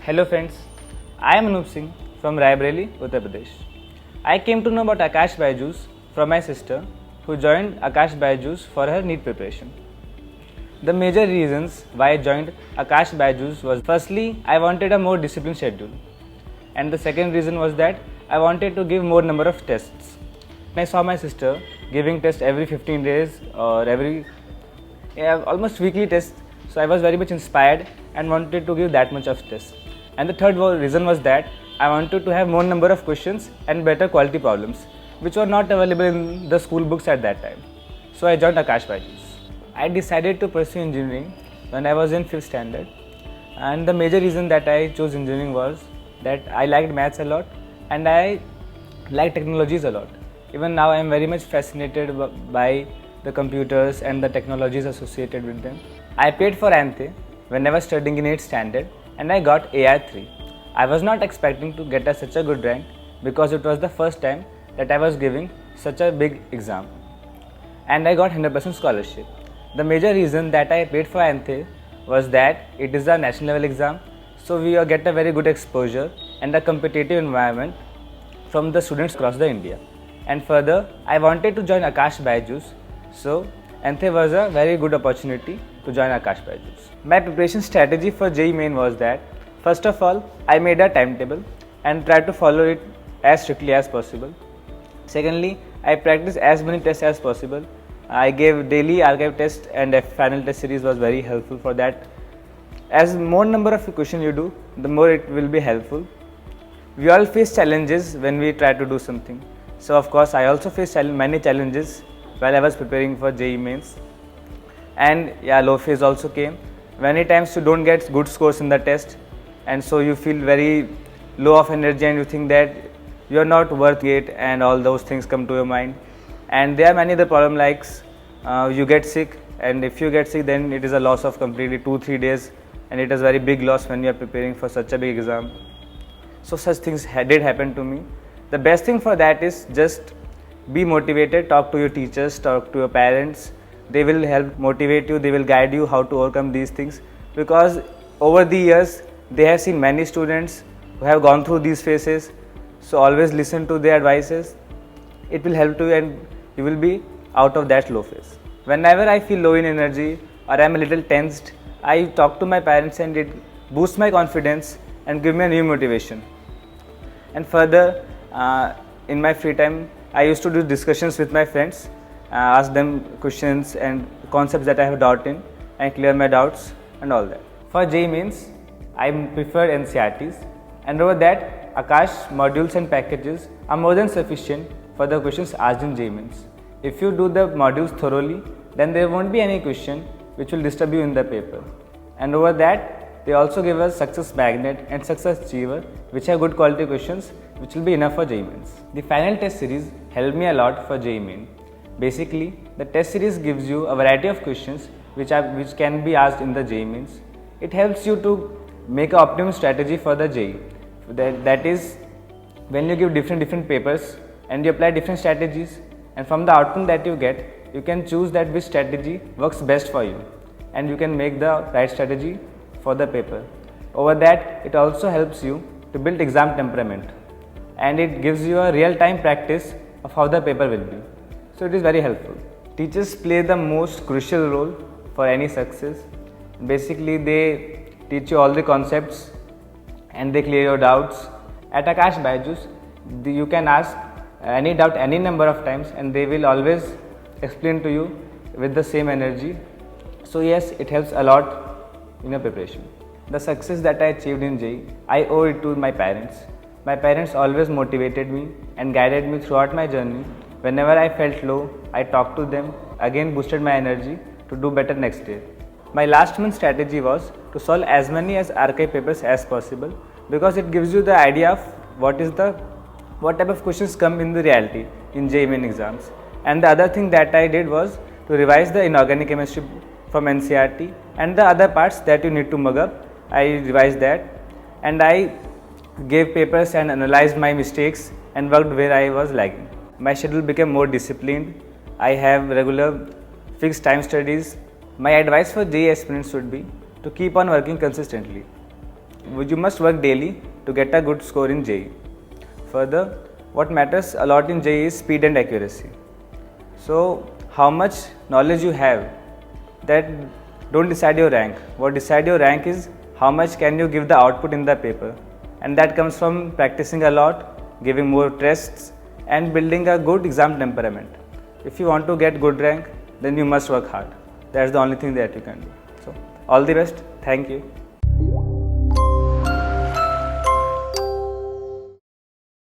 Hello friends, I am Anup Singh from Raebareli, Uttar Pradesh. I came to know about Akash Byju's from my sister who joined Akash Byju's for her NEET preparation. The major reasons why I joined Akash Byju's was firstly, I wanted a more disciplined schedule, and the second reason was that I wanted to give more number of tests. I saw my sister giving tests every 15 days or almost weekly tests, so I was very much inspired and wanted to give that much of tests. And the third reason was that I wanted to have more number of questions and better quality problems, which were not available in the school books at that time. So I joined Akash Byju's. I decided to pursue engineering when I was in 5th standard, and the major reason that I chose engineering was that I liked maths a lot and I like technologies a lot. Even now I am very much fascinated by the computers and the technologies associated with them. I paid for ANTHE when I was studying in 8th standard and I got AI3. I was not expecting to get such a good rank because it was the first time that I was giving such a big exam, and I got 100% scholarship. The major reason that I paid for ANTHE was that it is a national level exam, so we get a very good exposure and a competitive environment from the students across the India. And further, I wanted to join Akash Byju's, so ANTHE was a very good opportunity to join Akash Byju's. My preparation strategy for JEE Main was that, first of all, I made a timetable and tried to follow it as strictly as possible. Secondly, I practiced as many tests as possible. I gave daily archive tests and a final test series was very helpful for that. As more number of questions you do, the more it will be helpful. We all face challenges when we try to do something. So of course, I also faced many challenges while I was preparing for JEE Mains. And yeah, low phase also came. Many times you don't get good scores in the test, and so you feel very low of energy and you think that you are not worth it, and all those things come to your mind. And there are many other problems like you get sick, and if you get sick then it is a loss of completely 2-3 days, and it is very big loss when you are preparing for such a big exam. So such things did happen to me. The best thing for that is just be motivated, talk to your teachers, talk to your parents. They will help motivate you, they will guide you how to overcome these things, because over the years they have seen many students who have gone through these phases. So always listen to their advices. It will help you and you will be out of that low phase. Whenever I feel low in energy or I am a little tensed, I talk to my parents and it boosts my confidence and give me a new motivation. And further, in my free time, I used to do discussions with my friends, ask them questions and concepts that I have doubt in, and clear my doubts and all that. For JEE Mains, I prefer NCERTs, and over that, Akash modules and packages are more than sufficient for the questions asked in JEE Mains. If you do the modules thoroughly, then there won't be any question which will disturb you in the paper. And over that, they also give us Success Magnet and Success Achiever, which have good quality questions which will be enough for JEE Mains. The final test series helped me a lot for JEE Main. Basically, the test series gives you a variety of questions which can be asked in the JEE Mains. It helps you to make an optimum strategy for the JEE. That is, when you give different papers and you apply different strategies, and from the outcome that you get, you can choose that which strategy works best for you, and you can make the right strategy for the paper. Over that, it also helps you to build exam temperament, and it gives you a real-time practice of how the paper will be. So it is very helpful. Teachers play the most crucial role for any success. Basically, they teach you all the concepts and they clear your doubts. At Akash Byju's, you can ask any doubt any number of times and they will always explain to you with the same energy. So yes, it helps a lot in your preparation. The success that I achieved in JEE, I owe it to my parents. My parents always motivated me and guided me throughout my journey. Whenever I felt low, I talked to them, again boosted my energy to do better next day. My last month strategy was to solve as many archive papers as possible, because it gives you the idea of what type of questions come in the reality in JEE Main exams. And the other thing that I did was to revise the inorganic chemistry from NCERT, and the other parts that you need to mug up, I revised that, and I gave papers and analyzed my mistakes and worked where I was lagging. My schedule became more disciplined. I have regular fixed time studies. My advice for JEE aspirants would be to keep on working consistently. you must work daily to get a good score in JEE. Further, what matters a lot in JEE is speed and accuracy. So, how much knowledge you have, that don't decide your rank. What decide your rank is how much can you give the output in the paper, and that comes from practicing a lot, giving more tests, and building a good exam temperament. If you want to get good rank, then you must work hard. That's the only thing that you can do. So, all the best. Thank you.